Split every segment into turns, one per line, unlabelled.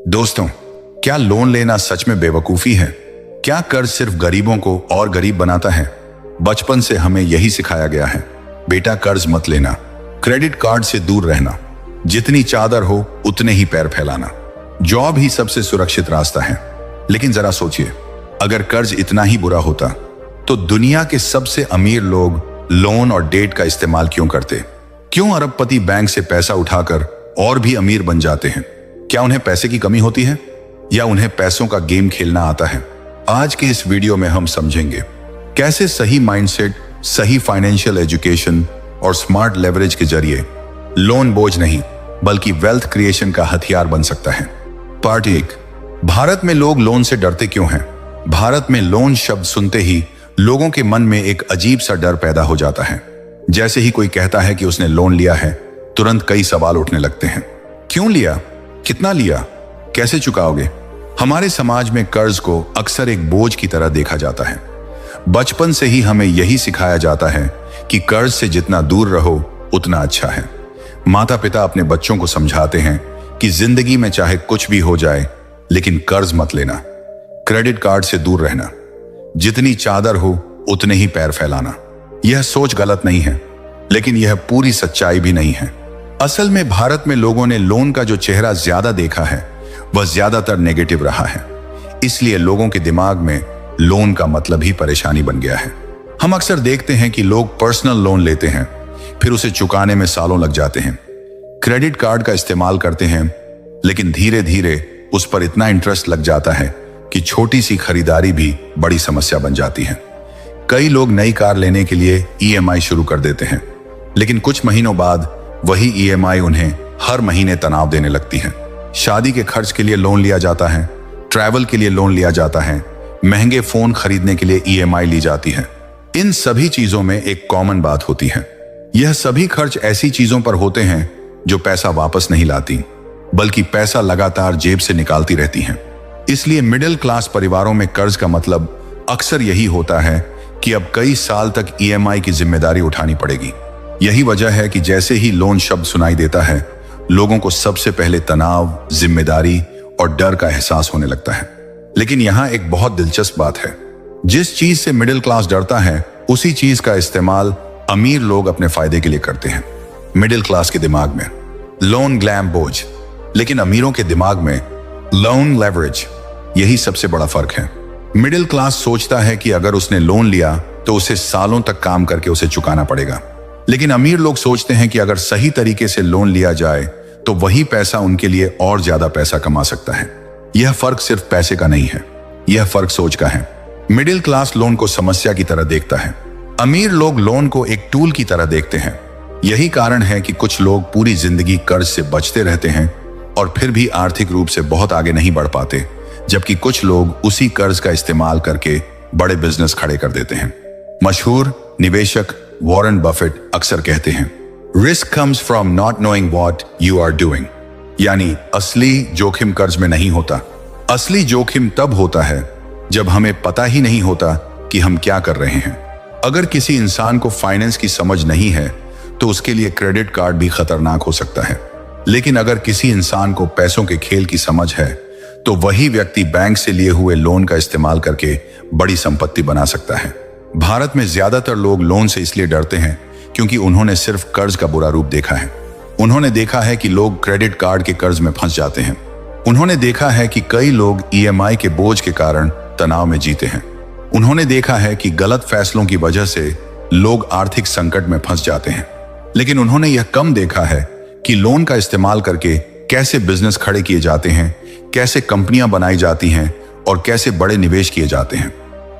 दोस्तों, क्या लोन लेना सच में बेवकूफी है? क्या कर्ज सिर्फ गरीबों को और गरीब बनाता है? बचपन से हमें यही सिखाया गया है, बेटा कर्ज मत लेना, क्रेडिट कार्ड से दूर रहना, जितनी चादर हो उतने ही पैर फैलाना, जॉब ही सबसे सुरक्षित रास्ता है। लेकिन जरा सोचिए, अगर कर्ज इतना ही बुरा होता तो दुनिया के सबसे अमीर लोग लोन और डेट का इस्तेमाल क्यों करते? क्यों अरबपति बैंक से पैसा उठाकर और भी अमीर बन जाते हैं? क्या उन्हें पैसे की कमी होती है या उन्हें पैसों का गेम खेलना आता है? आज के इस वीडियो में हम समझेंगे कैसे सही माइंडसेट, सही फाइनेंशियल एजुकेशन और स्मार्ट लेवरेज के जरिए लोन बोझ नहीं बल्कि वेल्थ क्रिएशन का हथियार बन सकता है। पार्ट 1, भारत में लोग लोन से डरते क्यों हैं? भारत में लोन शब्द सुनते ही लोगों के मन में एक अजीब सा डर पैदा हो जाता है। जैसे ही कोई कहता है कि उसने लोन लिया है, तुरंत कई सवाल उठने लगते हैं। क्यों लिया? कितना लिया? कैसे चुकाओगे? हमारे समाज में कर्ज को अक्सर एक बोझ की तरह देखा जाता है। बचपन से ही हमें यही सिखाया जाता है कि कर्ज से जितना दूर रहो उतना अच्छा है। माता पिता अपने बच्चों को समझाते हैं कि जिंदगी में चाहे कुछ भी हो जाए लेकिन कर्ज मत लेना, क्रेडिट कार्ड से दूर रहना, जितनी चादर हो उतने ही पैर फैलाना। यह सोच गलत नहीं है, लेकिन यह पूरी सच्चाई भी नहीं है। असल में भारत में लोगों ने लोन का जो चेहरा ज्यादा देखा है वह ज्यादातर नेगेटिव रहा है। इसलिए लोगों के दिमाग में लोन का मतलब ही परेशानी बन गया है। हम अक्सर देखते हैं कि लोग पर्सनल लोन लेते हैं, फिर उसे चुकाने में सालों लग जाते हैं। क्रेडिट कार्ड का इस्तेमाल करते हैं, लेकिन धीरे धीरे उस पर इतना इंटरेस्ट लग जाता है कि छोटी सी खरीदारी भी बड़ी समस्या बन जाती है। कई लोग नई कार लेने के लिए ईएमआई शुरू कर देते हैं, लेकिन कुछ महीनों बाद वही ईएमआई उन्हें हर महीने तनाव देने लगती है। शादी के खर्च के लिए लोन लिया जाता है, ट्रैवल के लिए लोन लिया जाता है, महंगे फोन खरीदने के लिए ईएमआई ली जाती है। इन सभी चीजों में एक कॉमन बात होती है, यह सभी खर्च ऐसी चीजों पर होते हैं जो पैसा वापस नहीं लाती, बल्कि पैसा लगातार जेब से निकालती रहती हैं। इसलिए मिडिल क्लास परिवारों में कर्ज का मतलब अक्सर यही होता है कि अब कई साल तक ईएमआई की जिम्मेदारी उठानी पड़ेगी। यही वजह है कि जैसे ही लोन शब्द सुनाई देता है, लोगों को सबसे पहले तनाव, जिम्मेदारी और डर का एहसास होने लगता है। लेकिन यहाँ एक बहुत दिलचस्प बात है, जिस चीज से मिडिल क्लास डरता है उसी चीज का इस्तेमाल अमीर लोग अपने फायदे के लिए करते हैं। मिडिल क्लास के दिमाग में लोन ग्लैम बोझ, लेकिन अमीरों के दिमाग में लोन लेवरेज। यही सबसे बड़ा फर्क है। मिडिल क्लास सोचता है कि अगर उसने लोन लिया तो उसे सालों तक काम करके उसे चुकाना पड़ेगा, लेकिन अमीर लोग सोचते हैं कि अगर सही तरीके से लोन लिया जाए तो वही पैसा उनके लिए और ज्यादा पैसा कमा सकता है। यह फर्क सिर्फ पैसे का नहीं है, यह फर्क सोच का है। मिडिल क्लास लोन को समस्या की तरह देखता है, अमीर लोग लोन को एक टूल की तरह देखते हैं। यही कारण है कि कुछ लोग पूरी जिंदगी कर्ज से बचते रहते हैं और फिर भी आर्थिक रूप से बहुत आगे नहीं बढ़ पाते, जबकि कुछ लोग उसी कर्ज का इस्तेमाल करके बड़े बिजनेस खड़े कर देते हैं। मशहूर निवेशक वॉरेन बफेट अक्सर कहते हैं, risk comes from not knowing what you are doing. यानी असली जोखिम कर्ज में नहीं होता, असली जोखिम तब होता है जब हमें पता ही नहीं होता कि हम क्या कर रहे हैं। अगर किसी इंसान को फाइनेंस की समझ नहीं है तो उसके लिए क्रेडिट कार्ड भी खतरनाक हो सकता है, लेकिन अगर किसी इंसान को पैसों के खेल की समझ है तो वही व्यक्ति बैंक से लिए हुए लोन का इस्तेमाल करके बड़ी संपत्ति बना सकता है। भारत में ज्यादातर लोग लोन से इसलिए डरते हैं क्योंकि उन्होंने सिर्फ कर्ज का बुरा रूप देखा है। उन्होंने देखा है कि लोग क्रेडिट कार्ड के कर्ज में फंस जाते हैं। उन्होंने देखा है कि कई लोग ईएमआई के बोझ के कारण तनाव में जीते हैं। उन्होंने देखा है कि गलत फैसलों की वजह से लोग आर्थिक संकट में फंस जाते हैं। लेकिन उन्होंने यह कम देखा है कि लोन का इस्तेमाल करके कैसे बिजनेस खड़े किए जाते हैं, कैसे कंपनियां बनाई जाती हैं और कैसे बड़े निवेश किए जाते हैं।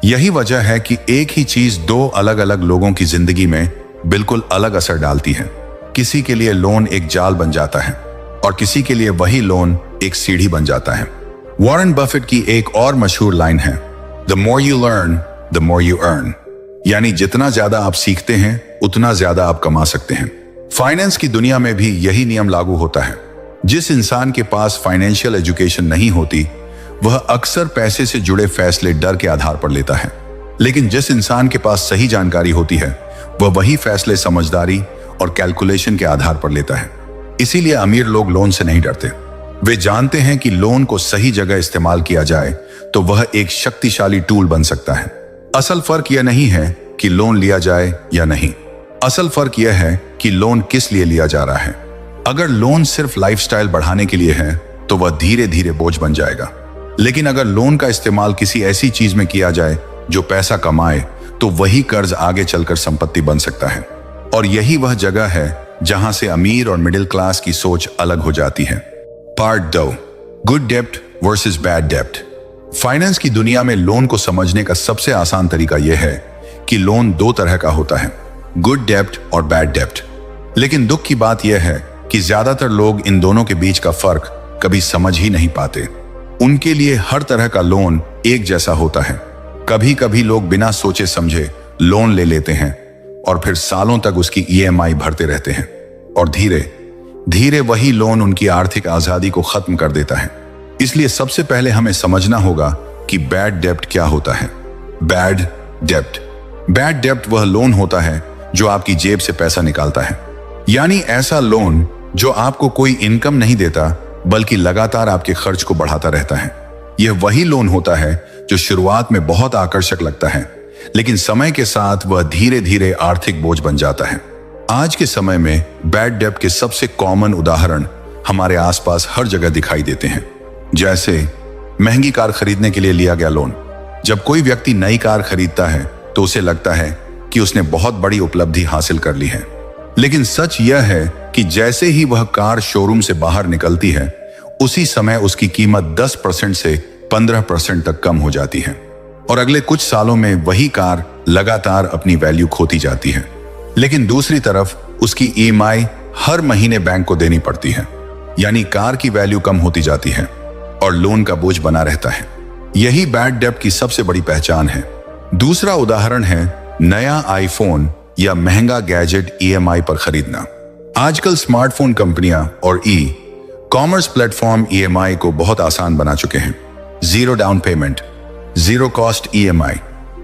यही वजह है कि एक ही चीज दो अलग अलग लोगों की जिंदगी में बिल्कुल अलग असर डालती है। किसी के लिए लोन एक जाल बन जाता है और किसी के लिए वही लोन एक सीढ़ी बन जाता है। वॉरेन बफेट की एक और मशहूर लाइन है, the more you learn the more you earn. यानी जितना ज्यादा आप सीखते हैं उतना ज्यादा आप कमा सकते हैं। फाइनेंस की दुनिया में भी यही नियम लागू होता है। जिस इंसान के पास फाइनेंशियल एजुकेशन नहीं होती वह अक्सर पैसे से जुड़े फैसले डर के आधार पर लेता है, लेकिन जिस इंसान के पास सही जानकारी होती है वह वही फैसले समझदारी और कैलकुलेशन के आधार पर लेता है। इसीलिए अमीर लोग लोन से नहीं डरते, वे जानते हैं कि लोन को सही जगह इस्तेमाल किया जाए तो वह एक शक्तिशाली टूल बन सकता है। असल फर्क यह नहीं है कि लोन लिया जाए या नहीं, असल फर्क यह है कि लोन किस लिए लिया जा रहा है। अगर लोन सिर्फ लाइफस्टाइल बढ़ाने के लिए है तो वह धीरे धीरे बोझ बन जाएगा, लेकिन अगर लोन का इस्तेमाल किसी ऐसी चीज में किया जाए जो पैसा कमाए तो वही कर्ज आगे चलकर संपत्ति बन सकता है। और यही वह जगह है जहां से अमीर और मिडिल क्लास की सोच अलग हो जाती है। पार्ट 2, गुड डेब्ट वर्सेस बैड डेब्ट। फाइनेंस की दुनिया में लोन को समझने का सबसे आसान तरीका यह है कि लोन दो तरह का होता है, गुड डेब्ट और बैड डेब्ट। लेकिन दुख की बात यह है कि ज्यादातर लोग इन दोनों के बीच का फर्क कभी समझ ही नहीं पाते। उनके लिए हर तरह का लोन एक जैसा होता है। कभी कभी लोग बिना सोचे समझे लोन ले लेते हैं और फिर सालों तक उसकी EMI भरते रहते हैं, और धीरे धीरे वही लोन उनकी आर्थिक आजादी को खत्म कर देता है। इसलिए सबसे पहले हमें समझना होगा कि बैड डेब्ट क्या होता है। बैड डेब्ट वह लोन होता है जो आपकी जेब से पैसा निकालता है, यानी ऐसा लोन जो आपको कोई इनकम नहीं देता बल्कि लगातार आपके खर्च को बढ़ाता रहता है। यह वही लोन होता है जो शुरुआत में बहुत आकर्षक लगता है, लेकिन समय के साथ वह धीरे धीरे आर्थिक बोझ बन जाता है। आज के समय में बैड डेब्ट के सबसे कॉमन उदाहरण हमारे आसपास हर जगह दिखाई देते हैं। जैसे महंगी कार खरीदने के लिए लिया गया लोन। जब कोई व्यक्ति नई कार खरीदता है तो उसे लगता है कि उसने बहुत बड़ी उपलब्धि हासिल कर ली है, लेकिन सच यह है कि जैसे ही वह कार शोरूम से बाहर निकलती है उसी समय उसकी कीमत 10% से 15% तक कम हो जाती है, और अगले कुछ सालों में वही कार लगातार अपनी वैल्यू खोती जाती है। लेकिन दूसरी तरफ उसकी EMI हर महीने बैंक को देनी पड़ती है, यानी कार की वैल्यू कम होती जाती है और लोन का बोझ बना रहता है। यही बैड डेब्ट की सबसे बड़ी पहचान है। दूसरा उदाहरण है नया आईफोन या महंगा गैजेट EMI पर खरीदना। आजकल स्मार्टफोन कंपनियां और कॉमर्स प्लेटफॉर्म EMI को बहुत आसान बना चुके हैं। Zero down payment, zero cost EMI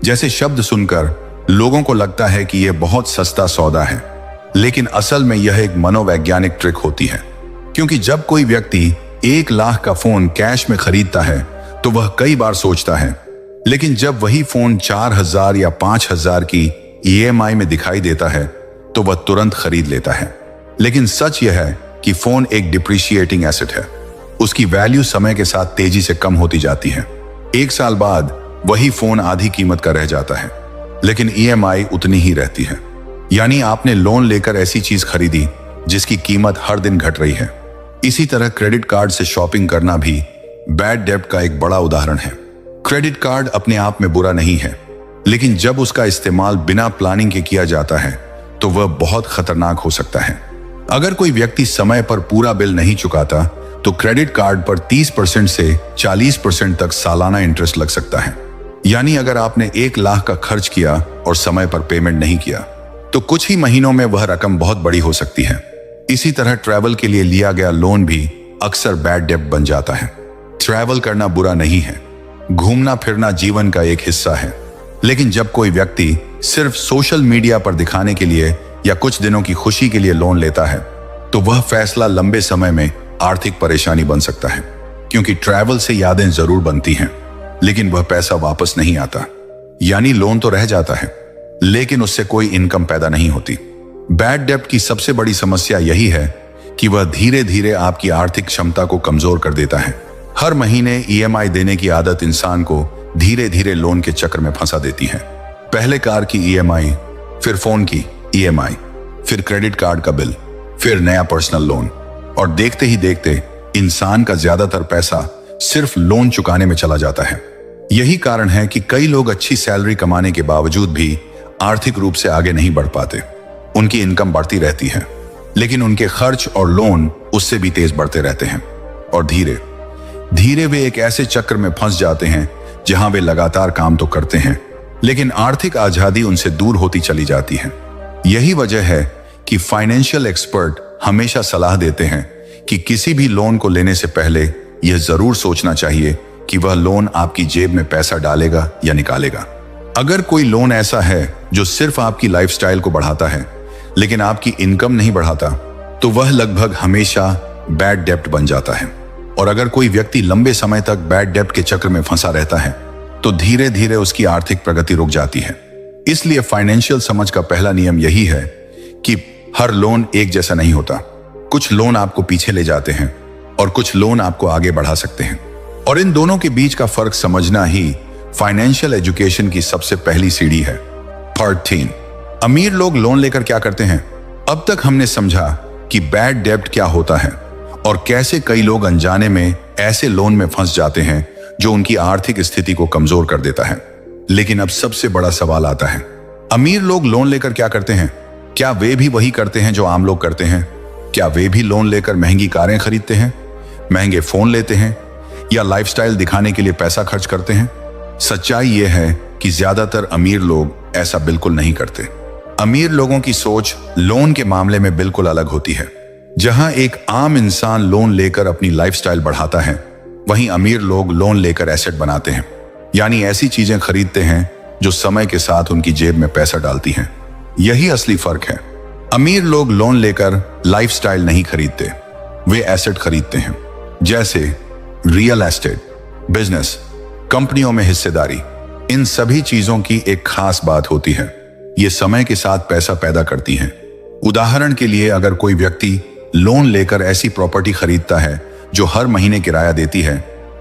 जैसे शब्द सुनकर लोगों को लगता है कि यह बहुत सस्ता सौदा है, लेकिन असल में यह एक मनोवैज्ञानिक ट्रिक होती है। क्योंकि जब कोई व्यक्ति 1 लाख का फोन कैश में खरीदता है तो वह कई बार सोचता है, लेकिन जब वही फोन 4000 या 5000 की EMI में दिखाई देता है तो वह तुरंत खरीद लेता है। लेकिन सच यह है कि फोन एक डिप्रिशिएटिंग एसेट है। उसकी वैल्यू समय के साथ तेजी से कम होती जाती है। 1 साल बाद वही फोन आधी कीमत का रह जाता है, लेकिन EMI उतनी ही रहती है। यानी आपने लोन लेकर ऐसी चीज खरीदी जिसकी कीमत हर दिन घट रही है। इसी तरह क्रेडिट कार्ड से शॉपिंग करना भी बैड डेब्ट का एक बड़ा उदाहरण है। क्रेडिट कार्ड अपने आप में बुरा नहीं है, लेकिन जब उसका इस्तेमाल बिना प्लानिंग के किया जाता है तो वह बहुत खतरनाक हो सकता है। अगर कोई व्यक्ति समय पर पूरा बिल नहीं चुकाता तो क्रेडिट कार्ड पर 30% से 40% तक सालाना इंटरेस्ट लग सकता है। यानी अगर आपने 1 लाख का खर्च किया और समय पर पेमेंट नहीं किया तो कुछ ही महीनों में वह रकम बहुत बड़ी हो सकती है। इसी तरह ट्रैवल के लिए लिया गया लोन भी अक्सर बैड डेब्ट बन जाता है। ट्रैवल करना बुरा नहीं है, घूमना फिरना जीवन का एक हिस्सा है, लेकिन जब कोई व्यक्ति सिर्फ सोशल मीडिया पर दिखाने के लिए या कुछ दिनों की खुशी के लिए लोन लेता है तो वह फैसला लंबे समय में आर्थिक परेशानी बन सकता है। क्योंकि ट्रैवल से यादें जरूर बनती हैं, लेकिन वह पैसा वापस नहीं आता। यानी लोन तो रह जाता है, लेकिन उससे कोई इनकम पैदा नहीं होती। बैड डेब्ट की सबसे बड़ी समस्या यही है कि वह धीरे धीरे आपकी आर्थिक क्षमता को कमजोर कर देता है। हर महीने EMI देने की आदत इंसान को धीरे धीरे लोन के चक्र में फंसा देती है। पहले कार की EMI, फिर फोन की EMI, फिर क्रेडिट कार्ड का बिल, फिर नया पर्सनल लोन, और देखते ही देखते इंसान का ज्यादातर पैसा सिर्फ लोन चुकाने में चला जाता है। यही कारण है कि कई लोग अच्छी सैलरी कमाने के बावजूद भी आर्थिक रूप से आगे नहीं बढ़ पाते। उनकी इनकम बढ़ती रहती है, लेकिन उनके खर्च और लोन उससे भी तेज बढ़ते रहते हैं, और धीरे धीरे वे एक ऐसे चक्र में फंस जाते हैं जहां वे लगातार काम तो करते हैं, लेकिन आर्थिक आजादी उनसे दूर होती चली जाती है। यही वजह है कि फाइनेंशियल एक्सपर्ट हमेशा सलाह देते हैं कि किसी भी लोन को लेने से पहले यह जरूर सोचना चाहिए कि वह लोन आपकी जेब में पैसा डालेगा या निकालेगा। अगर कोई लोन ऐसा है जो सिर्फ आपकी लाइफस्टाइल को बढ़ाता है लेकिन आपकी इनकम नहीं बढ़ाता, तो वह लगभग हमेशा बैड डेब्ट बन जाता है। और अगर कोई व्यक्ति लंबे समय तक बैड डेब्ट के चक्र में फंसा रहता है तो धीरे धीरे उसकी आर्थिक प्रगति रुक जाती है। इसलिए फाइनेंशियल समझ का पहला नियम यही है कि हर लोन एक जैसा नहीं होता। कुछ लोन आपको पीछे ले जाते हैं और कुछ लोन आपको आगे बढ़ा सकते हैं, और इन दोनों के बीच का फर्क समझना ही फाइनेंशियल एजुकेशन की सबसे पहली सीढ़ी है। पार्ट 3, अमीर लोग लोन लेकर क्या करते हैं। अब तक हमने समझा कि बैड डेब्ट क्या होता है और कैसे कई लोग अनजाने में ऐसे लोन में फंस जाते हैं जो उनकी आर्थिक स्थिति को कमजोर कर देता है। लेकिन अब सबसे बड़ा सवाल आता है, अमीर लोग लोन लेकर क्या करते हैं? क्या वे भी वही करते हैं जो आम लोग करते हैं? क्या वे भी लोन लेकर महंगी कारें खरीदते हैं, महंगे फोन लेते हैं या लाइफस्टाइल दिखाने के लिए पैसा खर्च करते हैं? सच्चाई यह है कि ज्यादातर अमीर लोग ऐसा बिल्कुल नहीं करते। अमीर लोगों की सोच लोन के मामले में बिल्कुल अलग होती है। जहां एक आम इंसान लोन लेकर अपनी लाइफस्टाइल बढ़ाता है, वहीं अमीर लोग लोन लेकर एसेट बनाते हैं, यानी ऐसी चीजें खरीदते हैं जो समय के साथ उनकी जेब में पैसा डालती हैं। यही असली फर्क है। अमीर लोग लोन लेकर लाइफस्टाइल नहीं खरीदते, वे एसेट खरीदते हैं, जैसे रियल एस्टेट, बिजनेस, कंपनियों में हिस्सेदारी। इन सभी चीजों की एक खास बात होती है, ये समय के साथ पैसा पैदा करती हैं। उदाहरण के लिए, अगर कोई व्यक्ति लोन लेकर ऐसी प्रॉपर्टी खरीदता है जो हर महीने किराया देती है,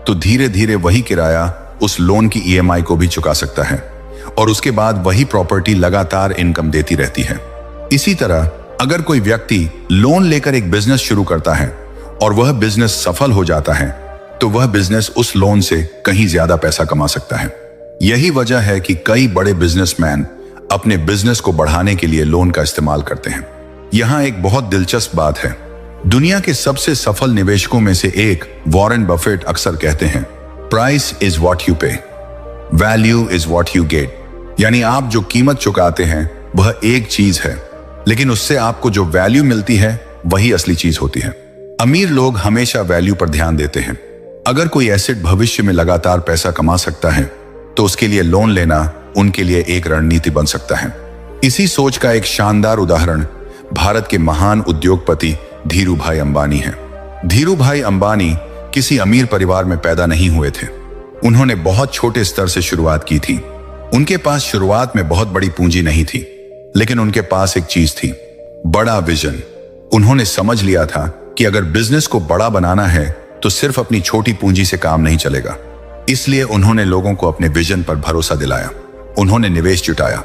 तो धीरे धीरे वही किराया उस लोन की ईएमआई को भी चुका सकता है और उसके बाद वही प्रॉपर्टी लगातार इनकम देती रहती है। इसी तरह अगर कोई व्यक्ति लोन लेकर एक बिजनेस शुरू करता है और वह बिजनेस सफल हो जाता है, तो वह बिजनेस उस लोन से कहीं ज्यादा पैसा कमा सकता है। यही वजह है कि कई बड़े बिजनेसमैन अपने बिजनेस को बढ़ाने के लिए लोन का इस्तेमाल करते हैं। यहां एक बहुत दिलचस्प बात है। दुनिया के सबसे सफल निवेशकों में से एक वॉरेन बफेट अक्सर कहते हैं, प्राइस इज व्हाट यू पे, value is what you get. यानी आप जो कीमत चुकाते हैं वह एक चीज है, लेकिन उससे आपको जो वैल्यू मिलती है वही असली चीज होती है। अमीर लोग हमेशा वैल्यू पर ध्यान देते हैं। अगर कोई एसेट भविष्य में लगातार पैसा कमा सकता है, तो उसके लिए लोन लेना उनके लिए एक रणनीति बन सकता है। इसी सोच का एक शानदार उदाहरण भारत के महान उद्योगपति धीरूभाई अंबानी है। धीरूभाई अंबानी किसी अमीर परिवार में पैदा नहीं हुए थे। उन्होंने बहुत छोटे स्तर से शुरुआत की थी। उनके पास शुरुआत में बहुत बड़ी पूंजी नहीं थी, लेकिन उनके पास एक चीज थी, बड़ा विजन। उन्होंने समझ लिया था कि अगर बिजनेस को बड़ा बनाना है तो सिर्फ अपनी छोटी पूंजी से काम नहीं चलेगा। इसलिए उन्होंने लोगों को अपने विजन पर भरोसा दिलाया। उन्होंने निवेश जुटाया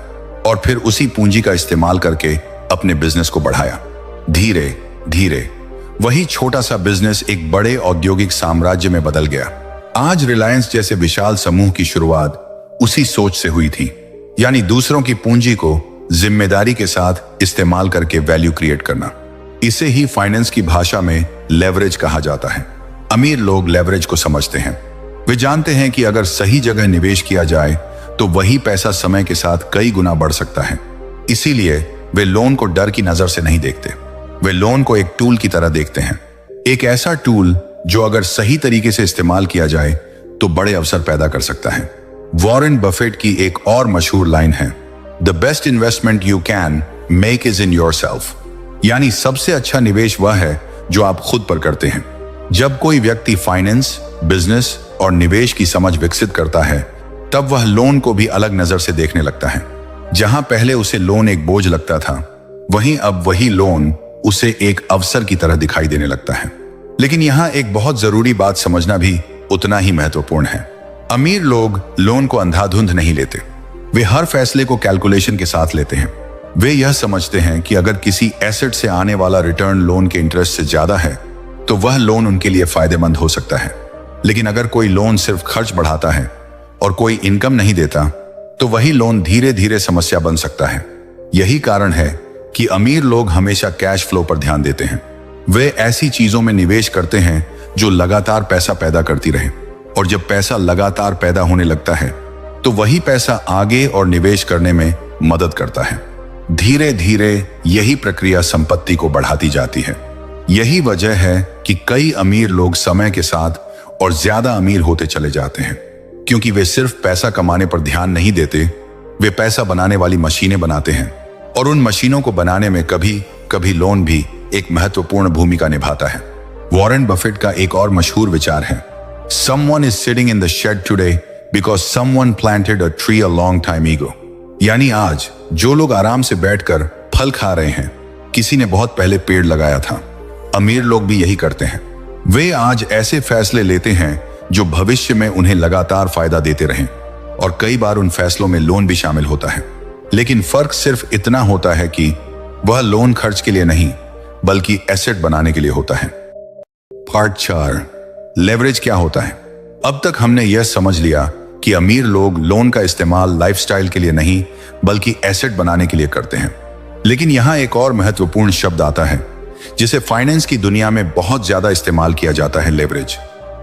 और फिर उसी पूंजी का इस्तेमाल करके अपने बिजनेस को बढ़ाया। धीरे धीरे वही छोटा सा बिजनेस एक बड़े औद्योगिक साम्राज्य में बदल गया। आज रिलायंस जैसे विशाल समूह की शुरुआत उसी सोच से हुई थी, यानी दूसरों की पूंजी को जिम्मेदारी के साथ इस्तेमाल करके वैल्यू क्रिएट करना। इसे ही फाइनेंस की भाषा में लेवरेज कहा जाता है। अमीर लोग लेवरेज को समझते हैं। वे जानते हैं कि अगर सही जगह निवेश किया जाए तो वही पैसा समय के साथ कई गुना बढ़ सकता है। इसीलिए वे लोन को डर की नजर से नहीं देखते। वे लोन को एक टूल की तरह देखते हैं, एक ऐसा टूल जो अगर सही तरीके से इस्तेमाल किया जाए तो बड़े अवसर पैदा कर सकता है। वॉरेन बफेट की एक और मशहूर लाइन है, the best investment you can make is in yourself. यानी सबसे अच्छा निवेश वह है जो आप खुद पर करते हैं। जब कोई व्यक्ति फाइनेंस, बिजनेस और निवेश की समझ विकसित करता है, तब वह लोन को भी अलग नजर से देखने लगता है। जहां पहले उसे लोन एक बोझ लगता था, वहीं अब वही लोन उसे एक अवसर की तरह दिखाई देने लगता है। लेकिन यहां एक बहुत जरूरी बात समझना भी उतना ही महत्वपूर्ण है। अमीर लोग लोन को अंधाधुंध नहीं लेते। वे हर फैसले को कैलकुलेशन के साथ लेते हैं। वे यह समझते हैं कि अगर किसी एसेट से आने वाला रिटर्न लोन के इंटरेस्ट से ज्यादा है, तो वह लोन उनके लिए फायदेमंद हो सकता है। लेकिन अगर कोई लोन सिर्फ खर्च बढ़ाता है और कोई इनकम नहीं देता, तो वही लोन धीरे धीरे समस्या बन सकता है। यही कारण है कि अमीर लोग हमेशा कैश फ्लो पर ध्यान देते हैं। वे ऐसी चीजों में निवेश करते हैं जो लगातार पैसा पैदा करती रहे, और जब पैसा लगातार पैदा होने लगता है तो वही पैसा आगे और निवेश करने में मदद करता है। धीरे धीरे यही प्रक्रिया संपत्ति को बढ़ाती जाती है। यही वजह है कि कई अमीर लोग समय के साथ और ज्यादा अमीर होते चले जाते हैं, क्योंकि वे सिर्फ पैसा कमाने पर ध्यान नहीं देते, वे पैसा बनाने वाली मशीनें बनाते हैं, और उन मशीनों को बनाने में कभी कभी लोन भी एक महत्वपूर्ण भूमिका निभाता है। वॉरेन बफेट का एक और मशहूर विचार है, someone is sitting in the shed today because someone planted a tree a long time ago। यानी आज जो लोग आराम से बैठकर फल खा रहे हैं, किसी ने बहुत पहले पेड़ लगाया था। अमीर लोग भी यही करते हैं, वे आज ऐसे फैसले लेते हैं जो भविष्य में उन्हें लगातार फायदा देते रहें, और कई बार उन फैसलों में लोन भी शामिल होता है। लेकिन फर्क सिर्फ इतना होता है कि वह लोन खर्च के लिए नहीं बल्कि एसेट बनाने के लिए होता है। पार्ट 4, लेवरेज क्या होता है। अब तक हमने यह समझ लिया कि अमीर लोग लोन का इस्तेमाल लाइफस्टाइल के लिए नहीं बल्कि एसेट बनाने के लिए करते हैं। लेकिन यहां एक और महत्वपूर्ण शब्द आता है जिसे फाइनेंस की दुनिया में बहुत ज्यादा इस्तेमाल किया जाता है, लेवरेज।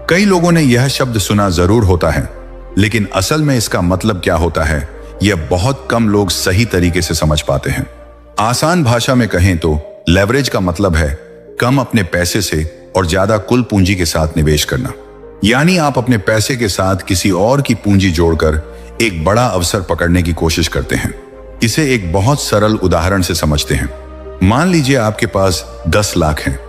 कई लोगों ने यह शब्द सुना जरूर होता है, लेकिन असल में इसका मतलब क्या होता है यह बहुत कम लोग सही तरीके से समझ पाते हैं। आसान भाषा में कहें तो लेवरेज का मतलब है कम अपने पैसे से और ज्यादा कुल पूंजी के साथ निवेश करना। यानी आप अपने पैसे के साथ किसी और की पूंजी जोड़कर एक बड़ा अवसर पकड़ने की कोशिश करते हैं। इसे एक बहुत सरल उदाहरण से समझते हैं। मान लीजिए आपके पास 10 लाख हैं।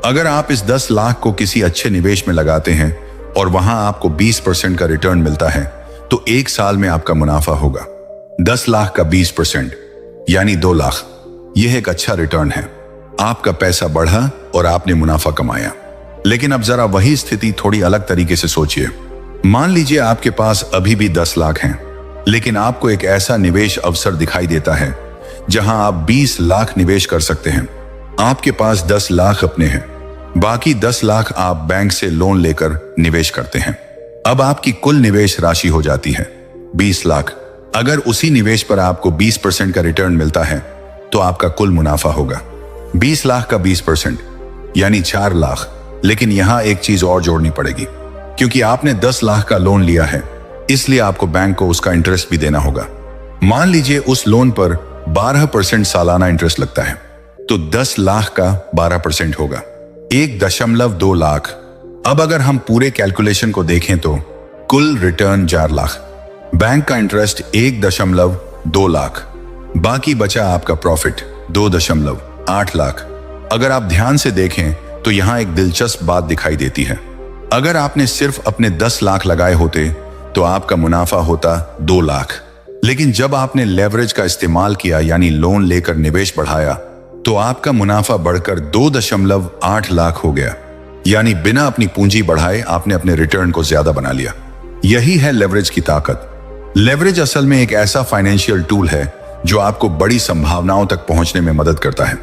अगर आप इस 10 लाख को किसी अच्छे निवेश में लगाते हैं और वहां आपको 20% का रिटर्न मिलता है, तो एक साल में आपका मुनाफा होगा 10 लाख का 20% यानी 2 लाख। यह एक अच्छा रिटर्न है। आपका पैसा बढ़ा और आपने मुनाफा कमाया। लेकिन अब जरा वही स्थिति थोड़ी अलग तरीके से सोचिए। मान लीजिए आपके पास अभी भी 10 लाख हैं, लेकिन आपको एक ऐसा निवेश अवसर दिखाई देता है जहां आप 20 लाख निवेश कर सकते हैं। आपके पास 10 लाख अपने हैं, बाकी 10 लाख आप बैंक से लोन लेकर निवेश करते हैं। अब आपकी कुल निवेश राशि हो जाती है 20 लाख। अगर उसी निवेश पर आपको 20% का रिटर्न मिलता है तो आपका कुल मुनाफा होगा 20 लाख का 20% यानी 4 लाख। लेकिन यहां एक चीज और जोड़नी पड़ेगी, क्योंकि आपने 10 लाख का लोन लिया है, इसलिए आपको बैंक को उसका इंटरेस्ट भी देना होगा। मान लीजिए उस लोन पर 12% सालाना इंटरेस्ट लगता है, तो 10 लाख का 12% होगा 1.2 लाख। अब अगर हम पूरे कैलकुलेशन को देखें तो कुल रिटर्न 4 लाख, बैंक का इंटरेस्ट 1.2 लाख, बाकी बचा आपका प्रॉफिट 2.8 लाख। अगर आप ध्यान से देखें तो यहां एक दिलचस्प बात दिखाई देती है। अगर आपने सिर्फ अपने 10 लाख लगाए होते तो आपका मुनाफा होता 2 लाख। लेकिन जब आपने लेवरेज का इस्तेमाल किया यानी लोन लेकर निवेश बढ़ाया, तो आपका मुनाफा बढ़कर 2.8 लाख हो गया। यानी बिना अपनी पूंजी बढ़ाए आपने अपने रिटर्न को ज्यादा बना लिया। यही है लेवरेज की ताकत। लेवरेज असल में एक ऐसा फाइनेंशियल टूल है जो आपको बड़ी संभावनाओं तक पहुंचने में मदद करता है।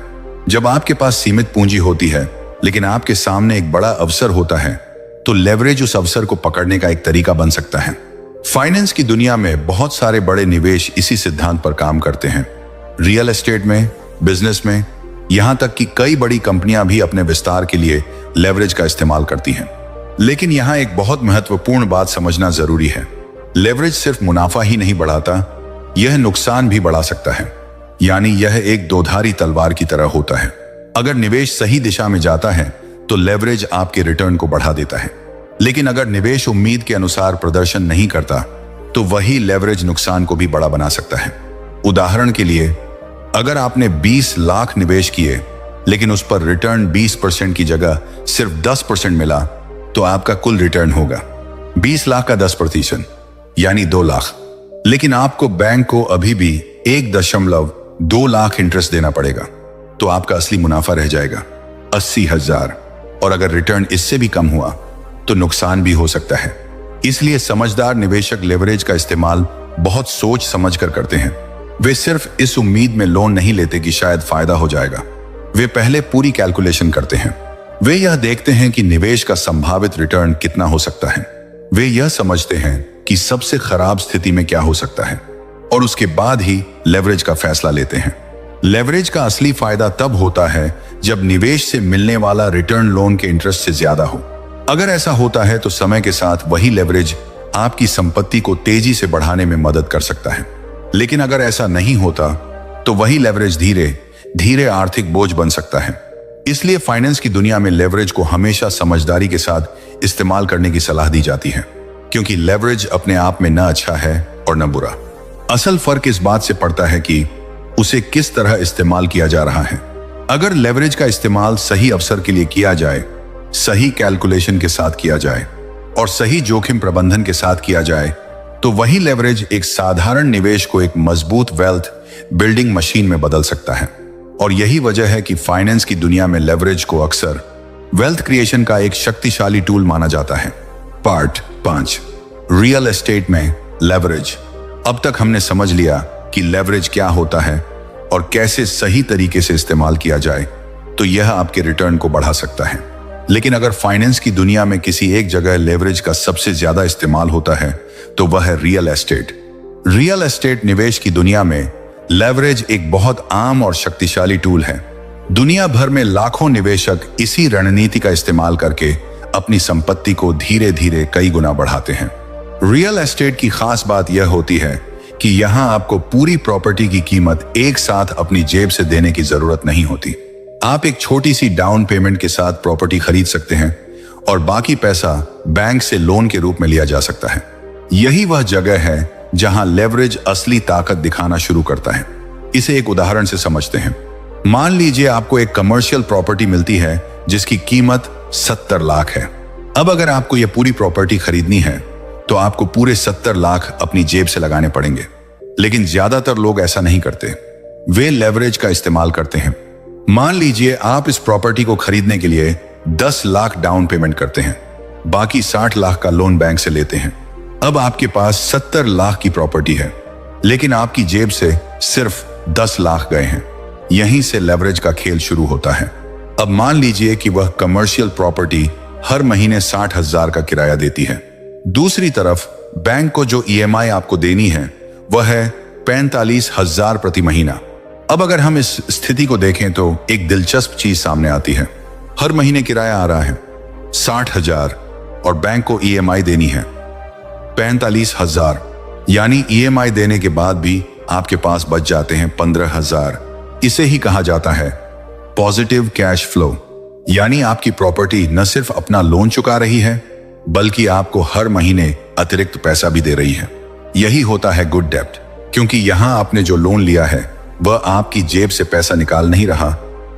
जब आपके पास सीमित पूंजी होती है लेकिन आपके सामने एक बड़ा अवसर होता है, तो लेवरेज उस अवसर को पकड़ने का एक तरीका बन सकता है। फाइनेंस की दुनिया में बहुत सारे बड़े निवेश इसी सिद्धांत पर काम करते हैं। रियल एस्टेट में, बिजनेस में, यहां तक कि कई बड़ी कंपनियां भी अपने विस्तार के लिए लेवरेज का इस्तेमाल करती हैं। लेकिन यहां एक बहुत महत्वपूर्ण बात समझना जरूरी है। लेवरेज सिर्फ मुनाफा ही नहीं बढ़ाता, यह नुकसान भी बढ़ा सकता है। यानी यह एक दोधारी तलवार की तरह होता है। अगर निवेश सही दिशा में जाता है तो लेवरेज आपके रिटर्न को बढ़ा देता है, लेकिन अगर निवेश उम्मीद के अनुसार प्रदर्शन नहीं करता तो वही लेवरेज नुकसान को भी बड़ा बना सकता है। उदाहरण के लिए, अगर आपने 20 लाख निवेश किए लेकिन उस पर रिटर्न 20% की जगह सिर्फ 10% मिला, तो आपका कुल रिटर्न होगा 20 लाख का 10% यानी 2 लाख। लेकिन आपको बैंक को अभी भी 1.2 लाख इंटरेस्ट देना पड़ेगा, तो आपका असली मुनाफा रह जाएगा 80,000। और अगर रिटर्न इससे भी कम हुआ तो नुकसान भी हो सकता है। इसलिए समझदार निवेशक लेवरेज का इस्तेमाल बहुत सोच समझ कर करते हैं। वे सिर्फ इस उम्मीद में लोन नहीं लेते कि शायद फायदा हो जाएगा। वे पहले पूरी कैलकुलेशन करते हैं। वे यह देखते हैं कि निवेश का संभावित रिटर्न कितना हो सकता है। वे यह समझते हैं कि सबसे खराब स्थिति में क्या हो सकता है, और उसके बाद ही लेवरेज का फैसला लेते हैं। लेवरेज का असली फायदा तब होता है जब निवेश से मिलने वाला रिटर्न लोन के इंटरेस्ट से ज्यादा हो। अगर ऐसा होता है तो समय के साथ वही लेवरेज आपकी संपत्ति को तेजी से बढ़ाने में मदद कर सकता है। लेकिन अगर ऐसा नहीं होता तो वही लेवरेज धीरे धीरे आर्थिक बोझ बन सकता है। इसलिए फाइनेंस की दुनिया में लेवरेज को हमेशा समझदारी के साथ इस्तेमाल करने की सलाह दी जाती है, क्योंकि लेवरेज अपने आप में न अच्छा है और न बुरा। असल फर्क इस बात से पड़ता है कि उसे किस तरह इस्तेमाल किया जा रहा है। अगर लेवरेज का इस्तेमाल सही अवसर के लिए किया जाए सही कैलकुलेशन के साथ किया जाए और सही जोखिम प्रबंधन के साथ किया जाए तो वही लेवरेज एक साधारण निवेश को एक मजबूत वेल्थ बिल्डिंग मशीन में बदल सकता है। और यही वजह है कि फाइनेंस की दुनिया में लेवरेज को अक्सर वेल्थ क्रिएशन का एक शक्तिशाली टूल माना जाता है। पार्ट 5, रियल एस्टेट में लेवरेज। अब तक हमने समझ लिया कि लेवरेज क्या होता है और कैसे सही तरीके से इस्तेमाल किया जाए तो यह आपके रिटर्न को बढ़ा सकता है। लेकिन अगर फाइनेंस की दुनिया में किसी एक जगह लेवरेज का सबसे ज्यादा इस्तेमाल होता है तो वह है रियल एस्टेट। रियल एस्टेट निवेश की दुनिया में लेवरेज एक बहुत आम और शक्तिशाली टूल है। दुनिया भर में लाखों निवेशक इसी रणनीति का इस्तेमाल करके अपनी संपत्ति को धीरे धीरे कई गुना बढ़ाते हैं। रियल एस्टेट की खास बात यह होती है कि यहां आपको पूरी प्रॉपर्टी की कीमत एक साथ अपनी जेब से देने की जरूरत नहीं होती। आप एक छोटी सी डाउन पेमेंट के साथ प्रॉपर्टी खरीद सकते हैं और बाकी पैसा बैंक से लोन के रूप में लिया जा सकता है। यही वह जगह है जहां लेवरेज असली ताकत दिखाना शुरू करता है। इसे एक उदाहरण से समझते हैं। मान लीजिए आपको एक कमर्शियल प्रॉपर्टी मिलती है जिसकी कीमत 70 लाख है। अब अगर आपको यह पूरी प्रॉपर्टी खरीदनी है तो आपको पूरे 70 लाख अपनी जेब से लगाने पड़ेंगे। लेकिन ज्यादातर लोग ऐसा नहीं करते। वे लेवरेज का इस्तेमाल करते हैं। मान लीजिए आप इस प्रॉपर्टी को खरीदने के लिए 10 लाख डाउन पेमेंट करते हैं, बाकी 60 लाख का लोन बैंक से लेते हैं। अब आपके पास 70 लाख की प्रॉपर्टी है, लेकिन आपकी जेब से सिर्फ 10 लाख गए हैं। यहीं से लेवरेज का खेल शुरू होता है। अब मान लीजिए कि वह कमर्शियल प्रॉपर्टी हर महीने 60,000 का किराया देती है। दूसरी तरफ बैंक को जो EMI आपको देनी है वह है 45,000 प्रति महीना। अब अगर हम इस स्थिति को देखें तो एक दिलचस्प चीज सामने आती है। हर महीने किराया आ रहा है 60,000 और बैंक को EMI देनी है 45,000, यानी EMI देने के बाद भी आपके पास बच जाते हैं 15,000। इसे ही कहा जाता है पॉजिटिव कैश फ्लो, यानी आपकी प्रॉपर्टी न सिर्फ अपना लोन चुका रही है बल्कि आपको हर महीने अतिरिक्त पैसा भी दे रही है। यही होता है गुड डेब्ट, क्योंकि यहां आपने जो लोन लिया है वह आपकी जेब से पैसा निकाल नहीं रहा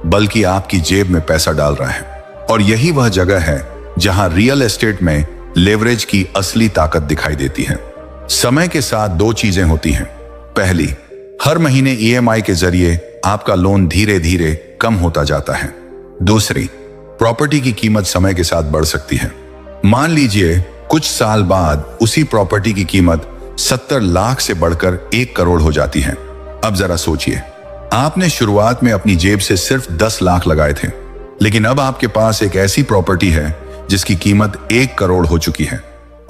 बल्कि आपकी जेब में पैसा डाल रहा है। और यही वह जगह है जहां रियल एस्टेट में लेवरेज की असली ताकत दिखाई देती है। समय के साथ दो चीजें होती हैं। पहली, हर महीने EMI के जरिए आपका लोन धीरे धीरे कम होता जाता है। दूसरी, प्रॉपर्टी की कीमत समय के साथ बढ़ सकती है। मान लीजिए कुछ साल बाद उसी प्रॉपर्टी की कीमत 70 लाख से बढ़कर 1 करोड़ हो जाती है। अब जरा सोचिए, आपने शुरुआत में अपनी जेब से सिर्फ 10 लाख लगाए थे, लेकिन अब आपके पास एक ऐसी प्रॉपर्टी है जिसकी कीमत 1 करोड़ हो चुकी है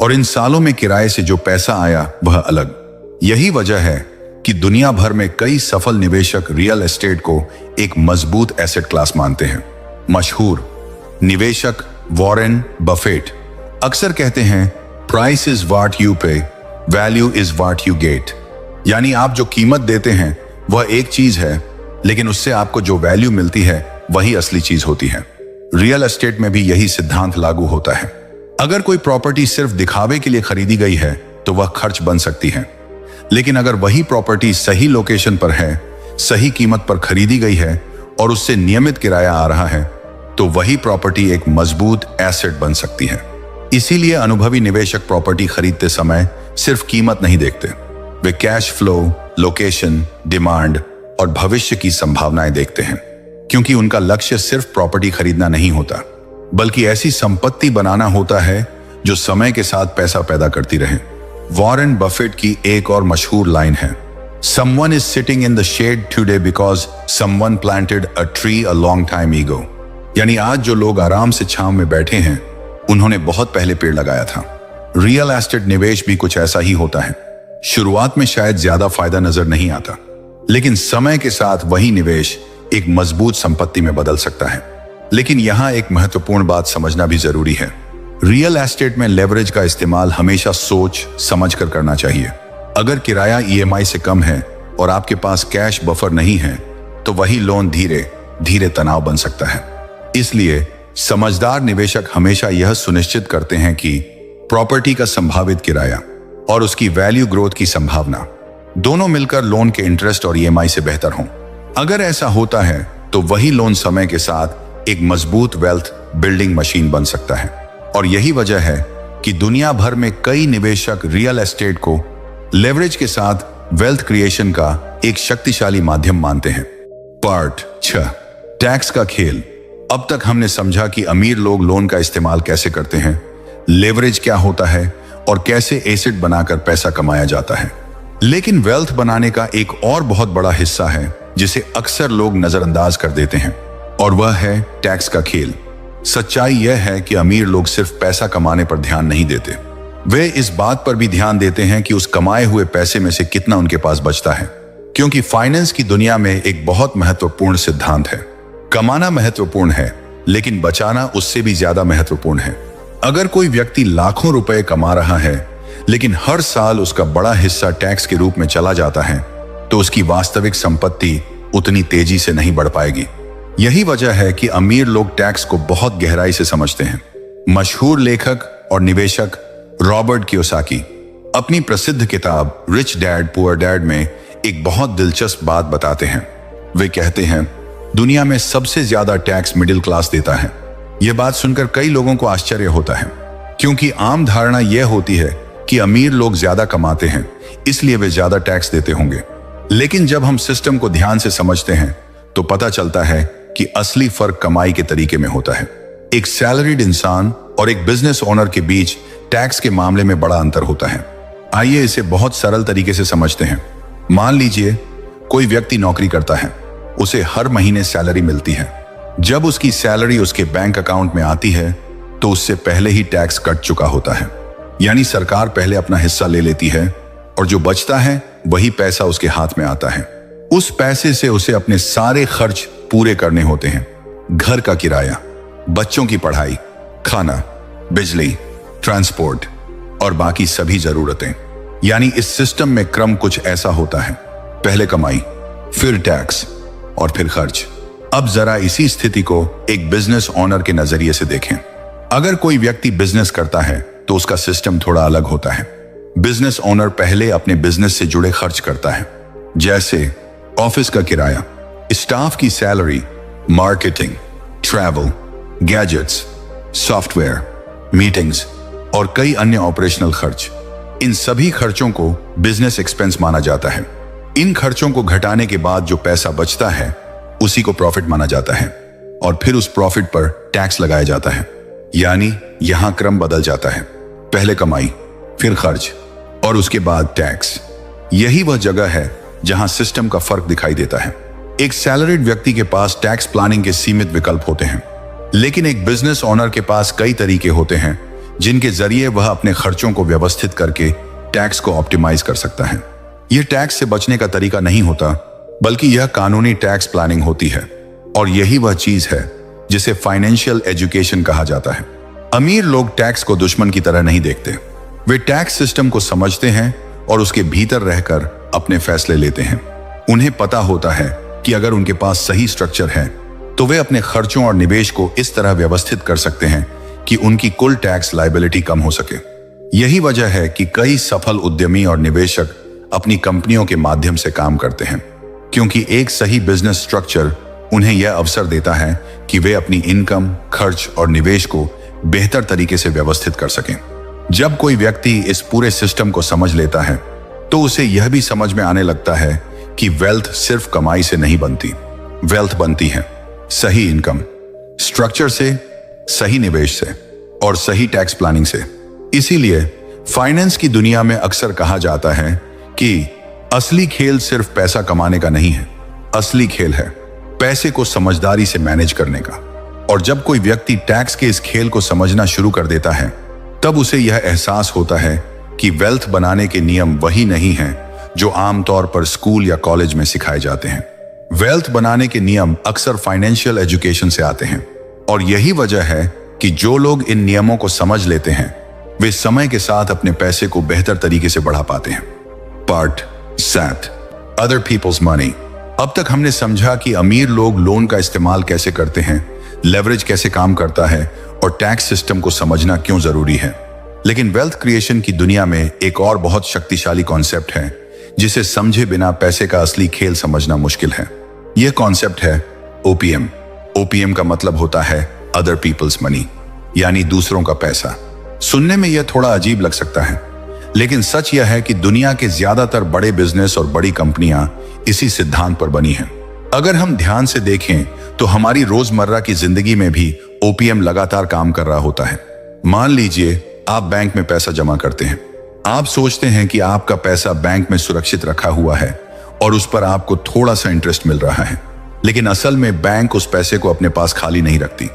और इन सालों में किराए से जो पैसा आया वह अलग। यही वजह है कि दुनिया भर में कई सफल निवेशक रियल एस्टेट को एक मजबूत एसेट क्लास मानते हैं। मशहूर निवेशक वॉरेन बफेट अक्सर कहते हैं, प्राइस इज व्हाट यू पे, value is what you get. यानी आप जो कीमत देते हैं वह एक चीज है, लेकिन उससे आपको जो वैल्यू मिलती है वही असली चीज होती है। रियल एस्टेट में भी यही सिद्धांत लागू होता है। अगर कोई प्रॉपर्टी सिर्फ दिखावे के लिए खरीदी गई है तो वह खर्च बन सकती है, लेकिन अगर वही प्रॉपर्टी सही लोकेशन पर है, सही कीमत पर खरीदी गई है और उससे नियमित किराया आ रहा है तो वही प्रॉपर्टी एक मजबूत एसेट बन सकती है। इसीलिए अनुभवी निवेशक प्रॉपर्टी खरीदते समय सिर्फ कीमत नहीं देखते, वे कैश फ्लो, लोकेशन, डिमांड और भविष्य की संभावनाएं देखते हैं, क्योंकि उनका लक्ष्य सिर्फ प्रॉपर्टी खरीदना नहीं होता बल्कि ऐसी संपत्ति बनाना होता है जो समय के साथ पैसा पैदा करती रहे। वॉरेन बफेट की एक और मशहूर लाइन है, Someone is sitting in the shade today because someone planted a tree a long time ago। यानी आज जो लोग आराम से छांव में बैठे हैं उन्होंने बहुत पहले पेड़ लगाया था। रियल एस्टेट निवेश भी कुछ ऐसा ही होता है। शुरुआत में शायद ज्यादा फायदा नजर नहीं आता, लेकिन समय के साथ वही निवेश एक मजबूत संपत्ति में बदल सकता है। लेकिन यहां एक महत्वपूर्ण बात समझना भी जरूरी है। रियल एस्टेट में लेवरेज का इस्तेमाल हमेशा सोच समझ कर करना चाहिए। अगर किराया EMI से कम है और आपके पास कैश बफर नहीं है तो वही लोन धीरे धीरे तनाव बन सकता है। इसलिए समझदार निवेशक हमेशा यह सुनिश्चित करते हैं कि प्रॉपर्टी का संभावित किराया और उसकी वैल्यू ग्रोथ की संभावना दोनों मिलकर लोन के इंटरेस्ट और EMI से बेहतर हों। अगर ऐसा होता है तो वही लोन समय के साथ एक मजबूत वेल्थ बिल्डिंग मशीन बन सकता है। और यही वजह है कि दुनिया भर में कई निवेशक रियल एस्टेट को लेवरेज के साथ वेल्थ क्रिएशन का एक शक्तिशाली माध्यम मानते हैं। पार्ट 6, टैक्स का खेल। अब तक हमने समझा कि अमीर लोग लोन का इस्तेमाल कैसे करते हैं, लेवरेज क्या होता है और कैसे एसेट बनाकर पैसा कमाया जाता है। लेकिन वेल्थ बनाने का एक और बहुत बड़ा हिस्सा है जिसे अक्सर लोग नजरअंदाज कर देते हैं, और वह है टैक्स का खेल। सच्चाई यह है कि अमीर लोग सिर्फ पैसा कमाने पर ध्यान नहीं देते, वे इस बात पर भी ध्यान देते हैं कि उस कमाए हुए पैसे में से कितना उनके पास बचता है। क्योंकि फाइनेंस की दुनिया में एक बहुत महत्वपूर्ण सिद्धांत है, कमाना महत्वपूर्ण है लेकिन बचाना उससे भी ज्यादा महत्वपूर्ण है। अगर कोई व्यक्ति लाखों रुपए कमा रहा है लेकिन हर साल उसका बड़ा हिस्सा टैक्स के रूप में चला जाता है, तो उसकी वास्तविक संपत्ति उतनी तेजी से नहीं बढ़ पाएगी। यही वजह है कि अमीर लोग टैक्स को बहुत गहराई से समझते हैं। मशहूर लेखक और निवेशक रॉबर्ट कियोसाकी अपनी प्रसिद्ध किताब रिच डैड पुअर डैड में एक बहुत दिलचस्प बात बताते हैं। वे कहते हैं, दुनिया में सबसे ज्यादा टैक्स मिडिल क्लास देता है। यह बात सुनकर कई लोगों को आश्चर्य होता है, क्योंकि आम धारणा यह होती है कि अमीर लोग ज्यादा कमाते हैं इसलिए वे ज्यादा टैक्स देते होंगे। लेकिन जब हम सिस्टम को ध्यान से समझते हैं तो पता चलता है कि असली फर्क कमाई के तरीके में होता है। एक सैलरीड इंसान और एक बिजनेस ओनर के बीच टैक्स के मामले में बड़ा अंतर होता है। आइए इसे बहुत सरल तरीके से समझते हैं। मान लीजिए कोई व्यक्ति नौकरी करता है, उसे हर महीने सैलरी मिलती है। जब उसकी सैलरी उसके बैंक अकाउंट में आती है तो उससे पहले ही टैक्स कट चुका होता है, यानी सरकार पहले अपना हिस्सा ले लेती है और जो बचता है वही पैसा उसके हाथ में आता है। उस पैसे से उसे अपने सारे खर्च पूरे करने होते हैं, घर का किराया, बच्चों की पढ़ाई, खाना, बिजली, ट्रांसपोर्ट और बाकी सभी जरूरतें। यानी इस सिस्टम में क्रम कुछ ऐसा होता है, पहले कमाई, फिर टैक्स और फिर खर्च। अब जरा इसी स्थिति को एक बिजनेस ओनर के नजरिए से देखें। अगर कोई व्यक्ति बिजनेस करता है तो उसका सिस्टम थोड़ा अलग होता है। बिजनेस ओनर पहले अपने बिजनेस से जुड़े खर्च करता है, जैसे ऑफिस का किराया, स्टाफ की salary, marketing, travel, gadgets, software, meetings और कई अन्य ऑपरेशनल खर्च। इन सभी खर्चों को बिजनेस एक्सपेंस माना जाता है। इन खर्चों को घटाने के बाद जो पैसा बचता है उसी को प्रॉफिट माना जाता है और फिर उस प्रॉफिट पर टैक्स लगाया जाता है। यानी यहां क्रम बदल जाता है, पहले कमाई, फिर खर्च और उसके बाद टैक्स। यही वह जगह है जहां सिस्टम का फर्क दिखाई देता है। एक सैलरीड व्यक्ति के पास टैक्स प्लानिंग के सीमित विकल्प होते हैं, लेकिन एक बिजनेस ओनर के पास कई तरीके होते हैं जिनके जरिए वह अपने खर्चों को व्यवस्थित करके टैक्स को ऑप्टिमाइज कर सकता है। यह टैक्स से बचने का तरीका नहीं होता, बल्कि यह कानूनी टैक्स प्लानिंग होती है और यही वह चीज है जिसे फाइनेंशियल एजुकेशन कहा जाता है। अमीर लोग टैक्स को दुश्मन की तरह नहीं देखते, वे टैक्स सिस्टम को समझते हैं और उसके भीतर रहकर अपने फैसले लेते हैं। उन्हें पता होता है कि अगर उनके पास सही स्ट्रक्चर है तो वे अपने खर्चों और निवेश को इस तरह व्यवस्थित कर सकते हैं कि उनकी कुल टैक्स लायबिलिटी कम हो सके। यही वजह है कि कई सफल उद्यमी और निवेशक अपनी कंपनियों के माध्यम से काम करते हैं, क्योंकि एक सही बिजनेस स्ट्रक्चर उन्हें यह अवसर देता है कि वे अपनी इनकम, खर्च और निवेश को बेहतर तरीके से व्यवस्थित कर सकें। जब कोई व्यक्ति इस पूरे सिस्टम को समझ लेता है तो उसे यह भी समझ में आने लगता है कि वेल्थ सिर्फ कमाई से नहीं बनती, वेल्थ बनती है सही इनकम स्ट्रक्चर से, सही निवेश से और सही टैक्स प्लानिंग से। इसीलिए फाइनेंस की दुनिया में अक्सर कहा जाता है कि असली खेल सिर्फ पैसा कमाने का नहीं है, असली खेल है पैसे को समझदारी से मैनेज करने का। और जब कोई व्यक्ति टैक्स के इस खेल को समझना शुरू कर देता है तब उसे यह एहसास होता है कि वेल्थ बनाने के नियम वही नहीं हैं जो आमतौर पर स्कूल या कॉलेज में सिखाए जाते हैं। वेल्थ बनाने के नियम अक्सर फाइनेंशियल एजुकेशन से आते हैं और यही वजह है कि जो लोग इन नियमों को समझ लेते हैं वे समय के साथ अपने पैसे को बेहतर तरीके से बढ़ा पाते हैं। Part 7, other peoples money. अब तक हमने समझा कि अमीर लोग लोन का इस्तेमाल कैसे करते हैं, लेवरेज कैसे काम करता है और टैक्स सिस्टम को समझना क्यों जरूरी है। लेकिन वेल्थ क्रिएशन की दुनिया में एक और बहुत शक्तिशाली कॉन्सेप्ट है जिसे समझे बिना पैसे का असली खेल समझना मुश्किल है। यह कॉन्सेप्ट है ओपीएम। ओपीएम का मतलब होता है अदर पीपल्स मनी, यानी दूसरों का पैसा। सुनने में यह थोड़ा अजीब लग सकता है, लेकिन सच यह है कि दुनिया के ज्यादातर बड़े बिजनेस और बड़ी कंपनियां इसी सिद्धांत पर बनी हैं। अगर हम ध्यान से देखें तो हमारी रोजमर्रा की जिंदगी में भी ओपीएम लगातार काम कर रहा होता है। मान लीजिए आप बैंक में पैसा जमा करते हैं। आप सोचते हैं कि आपका पैसा बैंक में सुरक्षित रखा हुआ है और उस पर आपको थोड़ा सा इंटरेस्ट मिल रहा है, लेकिन असल में बैंक उस पैसे को अपने पास खाली नहीं रखती।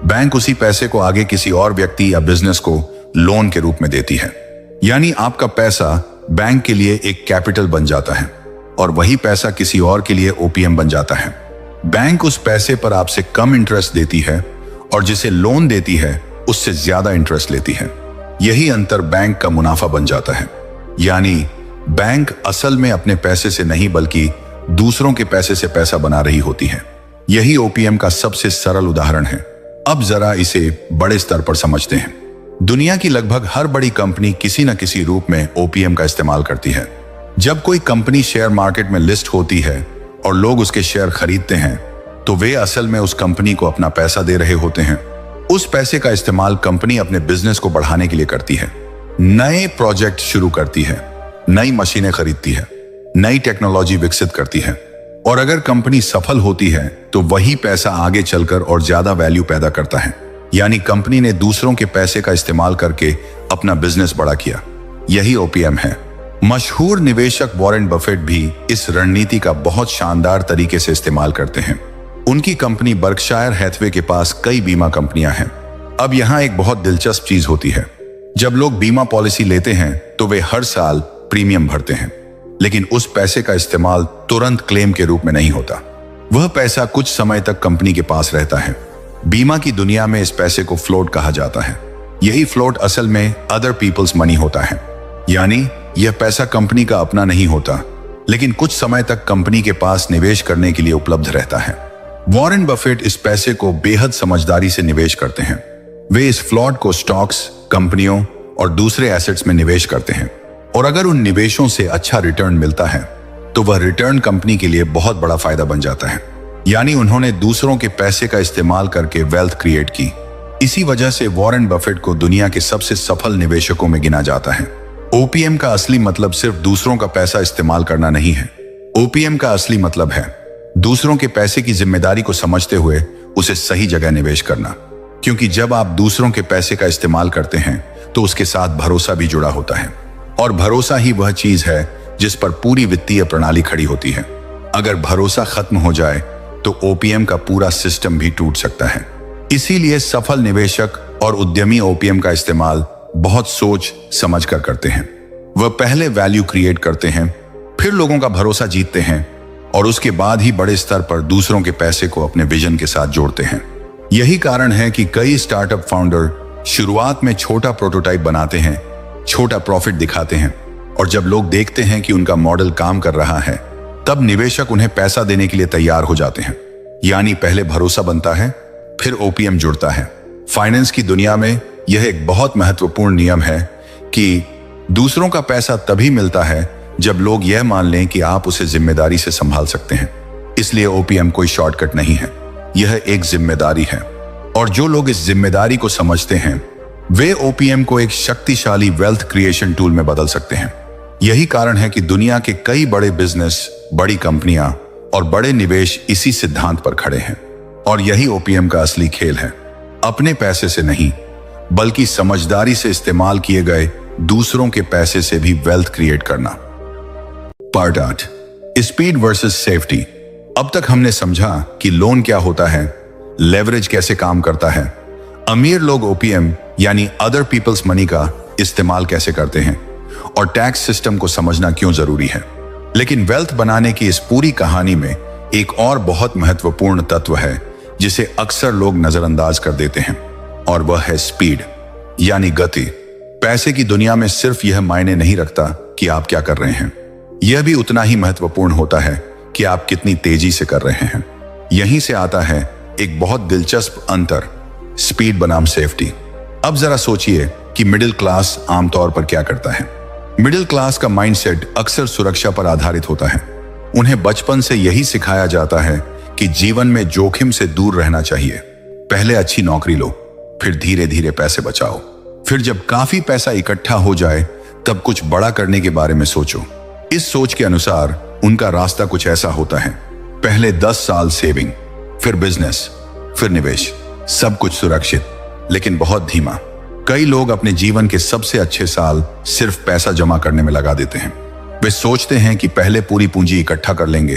बैंक उसी पैसे को आगे किसी और व्यक्ति या बिजनेस को लोन के रूप में देती है। यानी आपका पैसा बैंक के लिए एक कैपिटल बन जाता है और वही पैसा किसी और के लिए ओपीएम बन जाता है। बैंक उस पैसे पर आपसे कम इंटरेस्ट देती है और जिसे लोन देती है उससे ज्यादा इंटरेस्ट लेती है। यही अंतर बैंक का मुनाफा बन जाता है। यानी बैंक असल में अपने पैसे से नहीं बल्कि दूसरों के पैसे से पैसा बना रही होती है। यही ओपीएम का सबसे सरल उदाहरण है। अब जरा इसे बड़े स्तर पर समझते हैं। दुनिया की लगभग हर बड़ी कंपनी किसी न किसी रूप में ओपीएम का इस्तेमाल करती है। जब कोई कंपनी शेयर मार्केट में लिस्ट होती है और लोग उसके शेयर खरीदते हैं तो वे असल में उस कंपनी को अपना पैसा दे रहे होते हैं। उस पैसे का इस्तेमाल कंपनी अपने बिजनेस को बढ़ाने के लिए करती है, नए प्रोजेक्ट शुरू करती है, नई मशीनें खरीदती है, नई टेक्नोलॉजी विकसित करती है और अगर कंपनी सफल होती है तो वही पैसा आगे चलकर और ज्यादा वैल्यू पैदा करता है। यानी कंपनी ने दूसरों के पैसे का इस्तेमाल करके अपना बिजनेस बड़ा किया। यही ओपीएम है। मशहूर निवेशक वॉरेन बफेट भी इस रणनीति का बहुत शानदार तरीके से इस्तेमाल करते हैं। उनकी कंपनी बर्कशायर हैथवे के पास कई बीमा कंपनियां हैं। अब यहां एक बहुत दिलचस्प चीज होती है। जब लोग बीमा पॉलिसी लेते हैं तो वे हर साल प्रीमियम भरते हैं, लेकिन उस पैसे का इस्तेमाल तुरंत क्लेम के रूप में नहीं होता। वह पैसा कुछ समय तक कंपनी के पास रहता है। बीमा की दुनिया में इस पैसे को फ्लोट कहा जाता है। यही फ्लोट असल में अदर पीपल्स मनी होता है। यानी यह पैसा कंपनी का अपना नहीं होता, लेकिन कुछ समय तक कंपनी के पास निवेश करने के लिए उपलब्ध रहता है। वॉरेन बफेट इस पैसे को बेहद समझदारी से निवेश करते हैं। वे इस फ्लोट को स्टॉक्स, कंपनियों और दूसरे एसेट्स में निवेश करते हैं और अगर उन निवेशों से अच्छा रिटर्न मिलता है तो वह रिटर्न कंपनी के लिए बहुत बड़ा फायदा बन जाता है। यानी उन्होंने दूसरों के पैसे का इस्तेमाल करके वेल्थ क्रिएट की। इसी वजह से वॉरेन बफेट को दुनिया के सबसे सफल निवेशकों में गिना जाता है। ओपीएम का असली मतलब सिर्फ दूसरों का पैसा इस्तेमाल करना नहीं है। ओपीएम का असली मतलब है दूसरों के पैसे की जिम्मेदारी को समझते हुए उसे सही जगह निवेश करना। क्योंकि जब आप दूसरों के पैसे का इस्तेमाल करते हैं तो उसके साथ भरोसा भी जुड़ा होता है और भरोसा ही वह चीज है जिस पर पूरी वित्तीय प्रणाली खड़ी होती है। अगर भरोसा खत्म हो जाए तो ओपीएम का पूरा सिस्टम भी टूट सकता है। इसीलिए सफल निवेशक और उद्यमी ओपीएम का इस्तेमाल बहुत सोच समझ कर करते हैं। वह पहले वैल्यू क्रिएट करते हैं, फिर लोगों का भरोसा जीतते हैं और उसके बाद ही बड़े स्तर पर दूसरों के पैसे को अपने विजन के साथ जोड़ते हैं। यही कारण है कि कई स्टार्टअप फाउंडर शुरुआत में छोटा प्रोटोटाइप बनाते हैं, छोटा प्रॉफिट दिखाते हैं और जब लोग देखते हैं कि उनका मॉडल काम कर रहा है तब निवेशक उन्हें पैसा देने के लिए तैयार हो जाते हैं। यानी पहले भरोसा बनता है, फिर ओपीएम जुड़ता है। फाइनेंस की दुनिया में यह एक बहुत महत्वपूर्ण नियम है कि दूसरों का पैसा तभी मिलता है जब लोग यह मान लें कि आप उसे जिम्मेदारी से संभाल सकते हैं। इसलिए ओपीएम कोई शॉर्टकट नहीं है, यह एक जिम्मेदारी है और जो लोग इस जिम्मेदारी को समझते हैं वे ओपीएम को एक शक्तिशाली वेल्थ क्रिएशन टूल में बदल सकते हैं। यही कारण है कि दुनिया के कई बड़े बिजनेस, बड़ी कंपनियां और बड़े निवेश इसी सिद्धांत पर खड़े हैं और यही ओपीएम का असली खेल है। अपने पैसे से नहीं बल्कि समझदारी से इस्तेमाल किए गए दूसरों के पैसे से भी वेल्थ क्रिएट करना। Part 8, speed versus safety. अब तक हमने समझा कि लोन क्या होता है, लेवरेज कैसे काम करता है, अमीर लोग ओपीएम यानी अदर पीपल्स मनी का इस्तेमाल कैसे करते हैं और टैक्स सिस्टम को समझना क्यों जरूरी है। लेकिन वेल्थ बनाने की इस पूरी कहानी में एक और बहुत महत्वपूर्ण तत्व है जिसे अक्सर लोग नजरअंदाज कर देते हैं और वह है स्पीड यानी गति। पैसे की दुनिया में सिर्फ यह मायने नहीं रखता कि आप क्या कर रहे हैं, यह भी उतना ही महत्वपूर्ण होता है कि आप कितनी तेजी से कर रहे हैं। यहीं से आता है एक बहुत दिलचस्प अंतर, स्पीड बनाम सेफ्टी। अब जरा सोचिए कि मिडिल क्लास आमतौर पर क्या करता है। मिडिल क्लास का माइंडसेट अक्सर सुरक्षा पर आधारित होता है। उन्हें बचपन से यही सिखाया जाता है कि जीवन में जोखिम से दूर रहना चाहिए, पहले अच्छी नौकरी लो, फिर धीरे धीरे पैसे बचाओ, फिर जब काफी पैसा इकट्ठा हो जाए तब कुछ बड़ा करने के बारे में सोचो। इस सोच के अनुसार उनका रास्ता कुछ ऐसा होता है। पहले 10 साल सेविंग, फिर बिजनेस, फिर निवेश, सब कुछ सुरक्षित लेकिन बहुत धीमा। कई लोग अपने जीवन के सबसे अच्छे साल सिर्फ पैसा जमा करने में लगा देते हैं। वे सोचते हैं कि पहले पूरी पूंजी इकट्ठा कर लेंगे,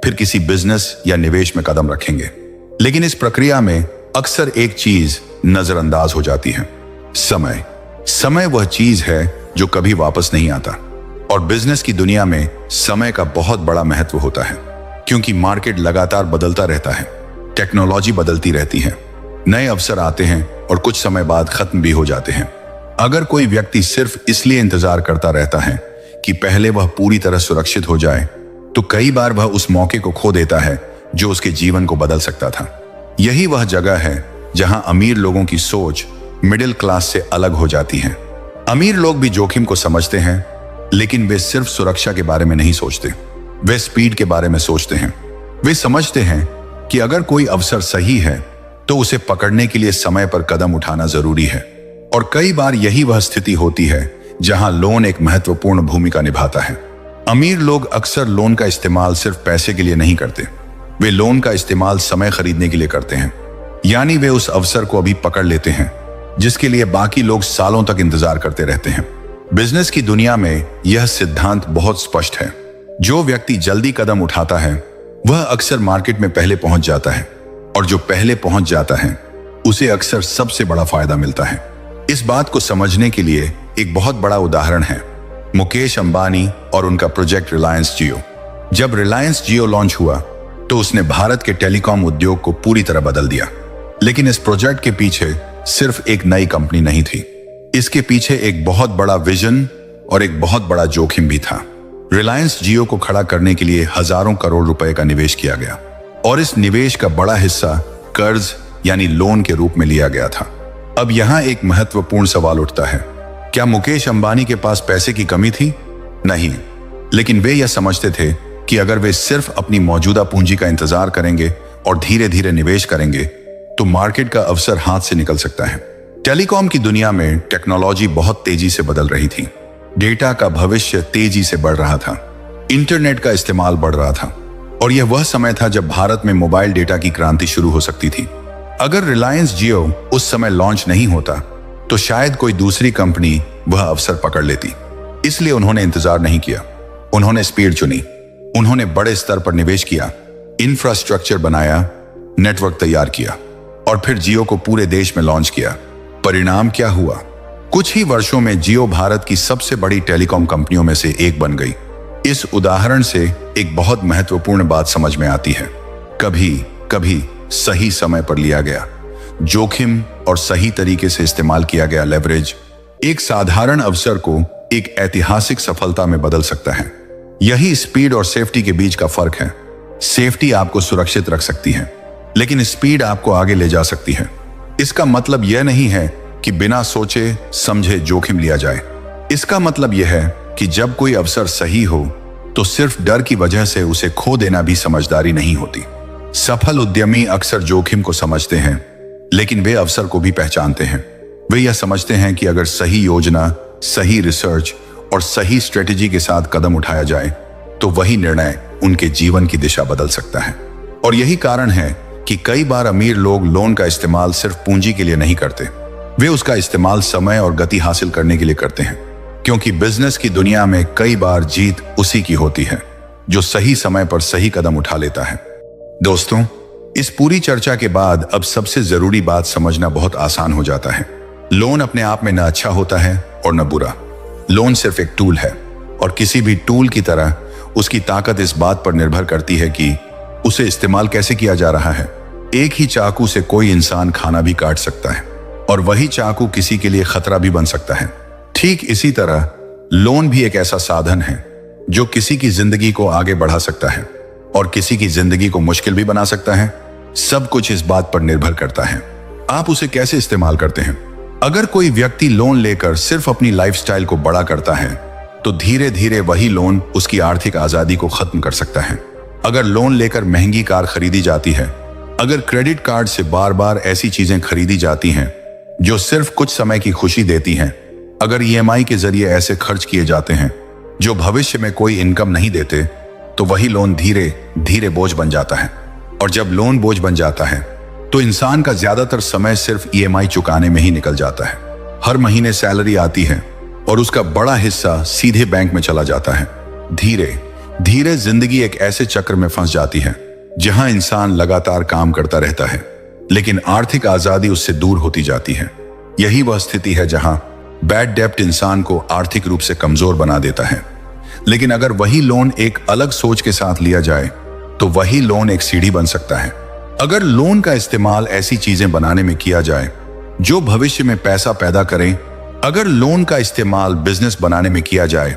फिर किसी बिजनेस या निवेश में कदम रखेंगे। लेकिन इस प्रक्रिया में अक्सर एक चीज नजरअंदाज हो जाती है, समय। समय वह चीज है जो कभी वापस नहीं आता। और बिजनेस की दुनिया में समय का बहुत बड़ा महत्व होता है, क्योंकि मार्केट लगातार बदलता रहता है, टेक्नोलॉजी बदलती रहती है, नए अवसर आते हैं और कुछ समय बाद खत्म भी हो जाते हैं। अगर कोई व्यक्ति सिर्फ इसलिए इंतजार करता रहता है कि पहले वह पूरी तरह सुरक्षित हो जाए, तो कई बार वह उस मौके को खो देता है जो उसके जीवन को बदल सकता था। यही वह जगह है जहां अमीर लोगों की सोच मिडिल क्लास से अलग हो जाती है। अमीर लोग भी जोखिम को समझते हैं, लेकिन वे सिर्फ सुरक्षा के बारे में नहीं सोचते, वे स्पीड के बारे में सोचते हैं। वे समझते हैं कि अगर कोई अवसर सही है तो उसे पकड़ने के लिए समय पर कदम उठाना जरूरी है। और कई बार यही वह स्थिति होती है जहां लोन एक महत्वपूर्ण भूमिका निभाता है। अमीर लोग अक्सर लोन का इस्तेमाल सिर्फ पैसे के लिए नहीं करते, वे लोन का इस्तेमाल समय खरीदने के लिए करते हैं। यानी वे उस अवसर को अभी पकड़ लेते हैं जिसके लिए बाकी लोग सालों तक इंतजार करते रहते हैं। बिजनेस की दुनिया में यह सिद्धांत बहुत स्पष्ट है। जो व्यक्ति जल्दी कदम उठाता है वह अक्सर मार्केट में पहले पहुंच जाता है, और जो पहले पहुंच जाता है उसे अक्सर सबसे बड़ा फायदा मिलता है। इस बात को समझने के लिए एक बहुत बड़ा उदाहरण है मुकेश अंबानी और उनका प्रोजेक्ट रिलायंस जियो। जब रिलायंस जियो लॉन्च हुआ तो उसने भारत के टेलीकॉम उद्योग को पूरी तरह बदल दिया। लेकिन इस प्रोजेक्ट के पीछे सिर्फ एक नई कंपनी नहीं थी, इसके पीछे एक बहुत बड़ा विजन और एक बहुत बड़ा जोखिम भी था। रिलायंस जियो को खड़ा करने के लिए हजारों करोड़ रुपए का निवेश किया गया, और इस निवेश का बड़ा हिस्सा कर्ज यानी लोन के रूप में लिया गया था। अब यहां एक महत्वपूर्ण सवाल उठता है, क्या मुकेश अंबानी के पास पैसे की कमी थी? नहीं, लेकिन वे यह समझते थे कि अगर वे सिर्फ अपनी मौजूदा पूंजी का इंतजार करेंगे और धीरे धीरे निवेश करेंगे तो मार्केट का अवसर हाथ से निकल सकता है। टेलीकॉम की दुनिया में टेक्नोलॉजी बहुत तेजी से बदल रही थी, डेटा का भविष्य तेजी से बढ़ रहा था, इंटरनेट का इस्तेमाल बढ़ रहा था, और यह वह समय था जब भारत में मोबाइल डेटा की क्रांति शुरू हो सकती थी। अगर रिलायंस जियो उस समय लॉन्च नहीं होता तो शायद कोई दूसरी कंपनी वह अवसर पकड़ लेती। इसलिए उन्होंने इंतजार नहीं किया, उन्होंने स्पीड चुनी, उन्होंने बड़े स्तर पर निवेश किया, इंफ्रास्ट्रक्चर बनाया, नेटवर्क तैयार किया और फिर जियो को पूरे देश में लॉन्च किया। परिणाम क्या हुआ? कुछ ही वर्षों में जियो भारत की सबसे बड़ी टेलीकॉम कंपनियों में से एक बन गई। इस उदाहरण से एक बहुत महत्वपूर्ण बात समझ में आती है, कभी कभी सही समय पर लिया गया जोखिम और सही तरीके से इस्तेमाल किया गया लेवरेज एक साधारण अवसर को एक ऐतिहासिक सफलता में बदल सकता है। यही स्पीड और सेफ्टी के बीच का फर्क है। सेफ्टी आपको सुरक्षित रख सकती है, लेकिन स्पीड आपको आगे ले जा सकती है। इसका मतलब यह नहीं है कि बिना सोचे समझे जोखिम लिया जाए। इसका मतलब यह है कि जब कोई अवसर सही हो तो सिर्फ डर की वजह से उसे खो देना भी समझदारी नहीं होती। सफल उद्यमी अक्सर जोखिम को समझते हैं, लेकिन वे अवसर को भी पहचानते हैं। वे यह समझते हैं कि अगर सही योजना, सही रिसर्च और सही स्ट्रेटेजी के साथ कदम उठाया जाए तो वही निर्णय उनके जीवन की दिशा बदल सकता है। और यही कारण है कि कई बार अमीर लोग लोन का इस्तेमाल सिर्फ पूंजी के लिए नहीं करते, वे उसका इस्तेमाल समय और गति हासिल करने के लिए करते हैं। क्योंकि बिजनेस की दुनिया में कई बार जीत उसी की होती है जो सही समय पर सही कदम उठा लेता है। दोस्तों, इस पूरी चर्चा के बाद अब सबसे जरूरी बात समझना बहुत आसान हो जाता है। लोन अपने आप में न अच्छा होता है और न बुरा। लोन सिर्फ एक टूल है, और किसी भी टूल की तरह उसकी ताकत इस बात पर निर्भर करती है कि उसे इस्तेमाल कैसे किया जा रहा है। एक ही चाकू से कोई इंसान खाना भी काट सकता है, और वही चाकू किसी के लिए खतरा भी बन सकता है। ठीक इसी तरह लोन भी एक ऐसा साधन है जो किसी की जिंदगी को आगे बढ़ा सकता है और किसी की जिंदगी को मुश्किल भी बना सकता है। सब कुछ इस बात पर निर्भर करता है आप उसे कैसे इस्तेमाल करते हैं। अगर कोई व्यक्ति लोन लेकर सिर्फ अपनी लाइफस्टाइल को बड़ा करता है तो धीरे धीरे वही लोन उसकी आर्थिक आजादी को खत्म कर सकता है। अगर लोन लेकर महंगी कार खरीदी जाती है, अगर क्रेडिट कार्ड से बार बार ऐसी चीजें खरीदी जाती हैं जो सिर्फ कुछ समय की खुशी देती हैं, अगर ईएमआई के जरिए ऐसे खर्च किए जाते हैं जो भविष्य में कोई इनकम नहीं देते, तो वही लोन धीरे धीरे बोझ बन जाता है। और जब लोन बोझ बन जाता है तो इंसान का ज्यादातर समय सिर्फ ईएमआई चुकाने में ही निकल जाता है। हर महीने सैलरी आती है और उसका बड़ा हिस्सा सीधे बैंक में चला जाता है। धीरे धीरे जिंदगी एक ऐसे चक्र में फंस जाती है जहां इंसान लगातार काम करता रहता है, लेकिन आर्थिक आजादी उससे दूर होती जाती है। यही वह स्थिति है जहां बैड डेब्ट इंसान को आर्थिक रूप से कमजोर बना देता है। लेकिन अगर वही लोन एक अलग सोच के साथ लिया जाए तो वही लोन एक सीढ़ी बन सकता है। अगर लोन का इस्तेमाल ऐसी चीजें बनाने में किया जाए जो भविष्य में पैसा पैदा करें, अगर लोन का इस्तेमाल बिजनेस बनाने में किया जाए,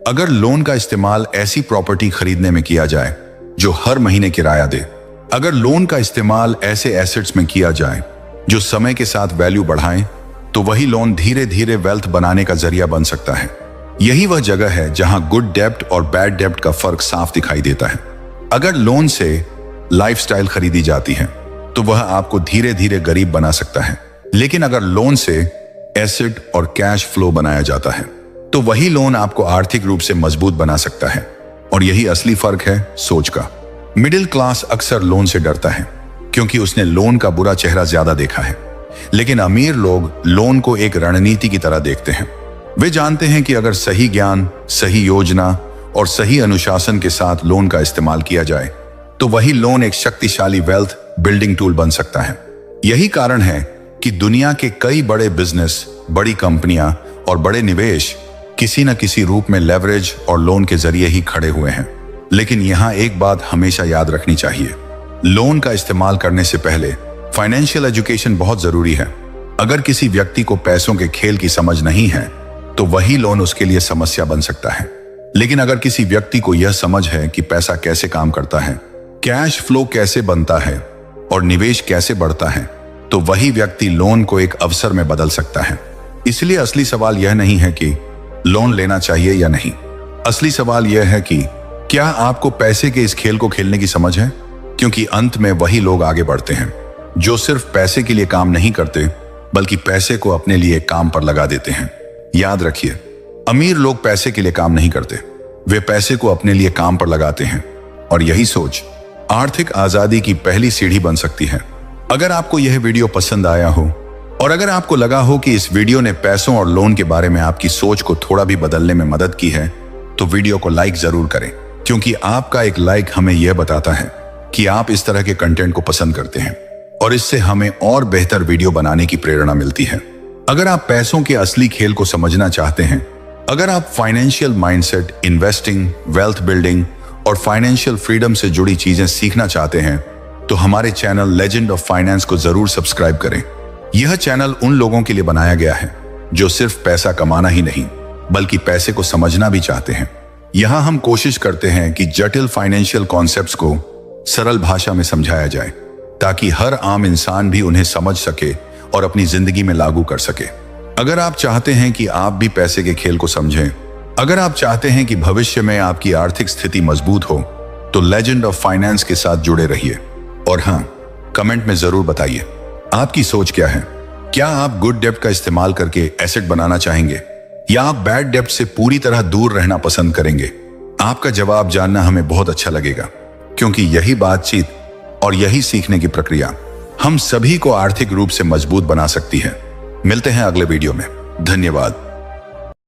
अगर लोन का इस्तेमाल ऐसी प्रॉपर्टी खरीदने में किया जाए जो हर महीने किराया दे, अगर लोन का इस्तेमाल ऐसे एसेट्स में किया जाए जो समय के साथ वैल्यू बढ़ाएं, तो वही लोन धीरे धीरे वेल्थ बनाने का जरिया बन सकता है। यही वह जगह है जहां गुड डेब्ट और बैड डेब्ट का फर्क साफ दिखाई देता है। अगर लोन से लाइफस्टाइल खरीदी जाती है तो वह आपको धीरे धीरे गरीब बना सकता है, लेकिन अगर लोन से एसेट और कैश फ्लो बनाया जाता है तो वही लोन आपको आर्थिक रूप से मजबूत बना सकता है। और यही असली फर्क है सोच का। मिडिल क्लास अक्सर लोन से डरता है क्योंकि उसने लोन का बुरा चेहरा ज्यादा देखा है, लेकिन अमीर लोग लोन को एक रणनीति की तरह देखते हैं। वे जानते हैं कि अगर सही ज्ञान, सही योजना और सही अनुशासन के साथ लोन का इस्तेमाल किया जाए तो वही लोन एक शक्तिशाली वेल्थ बिल्डिंग टूल बन सकता है। यही कारण है कि दुनिया के कई बड़े बिजनेस, बड़ी कंपनियां और बड़े निवेश किसी न किसी रूप में लेवरेज और लोन के जरिए ही खड़े हुए हैं। लेकिन यहां एक बात हमेशा याद रखनी चाहिए, लोन का इस्तेमाल करने से पहले फाइनेंशियल एजुकेशन बहुत जरूरी है। अगर किसी व्यक्ति को पैसों के खेल की समझ नहीं है तो वही लोन उसके लिए समस्या बन सकता है। लेकिन अगर किसी व्यक्ति को यह समझ है कि पैसा कैसे काम करता है, कैश फ्लो कैसे बनता है और निवेश कैसे बढ़ता है, तो वही व्यक्ति लोन को एक अवसर में बदल सकता है। इसलिए असली सवाल यह नहीं है कि लोन लेना चाहिए या नहीं। असली सवाल यह है कि क्या आपको पैसे के इस खेल को खेलने की समझ है? क्योंकि अंत में वही लोग आगे बढ़ते हैं जो सिर्फ पैसे के लिए काम नहीं करते बल्कि पैसे को अपने लिए काम पर लगा देते हैं। याद रखिए, अमीर लोग पैसे के लिए काम नहीं करते, वे पैसे को अपने लिए काम पर लगाते हैं। और यही सोच आर्थिक आजादी की पहली सीढ़ी बन सकती है। अगर आपको यह वीडियो पसंद आया हो और अगर आपको लगा हो कि इस वीडियो ने पैसों और लोन के बारे में आपकी सोच को थोड़ा भी बदलने में मदद की है, तो वीडियो को लाइक जरूर करें, क्योंकि आपका एक लाइक हमें यह बताता है कि आप इस तरह के कंटेंट को पसंद करते हैं और इससे हमें और बेहतर वीडियो बनाने की प्रेरणा मिलती है। अगर आप पैसों के असली खेल को समझना चाहते हैं, अगर आप financial mindset, investing, wealth building और फाइनेंशियल फ्रीडम से जुड़ी चीजें सीखना चाहते हैं, तो हमारे चैनल लेजेंड ऑफ फाइनेंस को जरूर सब्सक्राइब करें। यह चैनल उन लोगों के लिए बनाया गया है जो सिर्फ पैसा कमाना ही नहीं बल्कि पैसे को समझना भी चाहते हैं। यहां हम कोशिश करते हैं कि जटिल फाइनेंशियल कॉन्सेप्ट्स को सरल भाषा में समझाया जाए ताकि हर आम इंसान भी उन्हें समझ सके और अपनी जिंदगी में लागू कर सके। अगर आप चाहते हैं कि आप भी पैसे के खेल को समझें, अगर आप चाहते हैं कि भविष्य में आपकी आर्थिक स्थिति मजबूत हो, तो लेजेंड ऑफ फाइनेंस के साथ जुड़े रहिए। और हाँ, कमेंट में जरूर बताइए आपकी सोच क्या है। क्या आप गुड डेब्ट का इस्तेमाल करके एसेट बनाना चाहेंगे या आप बैड डेब्ट से पूरी तरह दूर रहना पसंद करेंगे? आपका जवाब जानना हमें बहुत अच्छा लगेगा, क्योंकि यही बातचीत और यही सीखने की प्रक्रिया हम सभी को आर्थिक रूप से मजबूत बना सकती है। मिलते हैं अगले वीडियो में। धन्यवाद।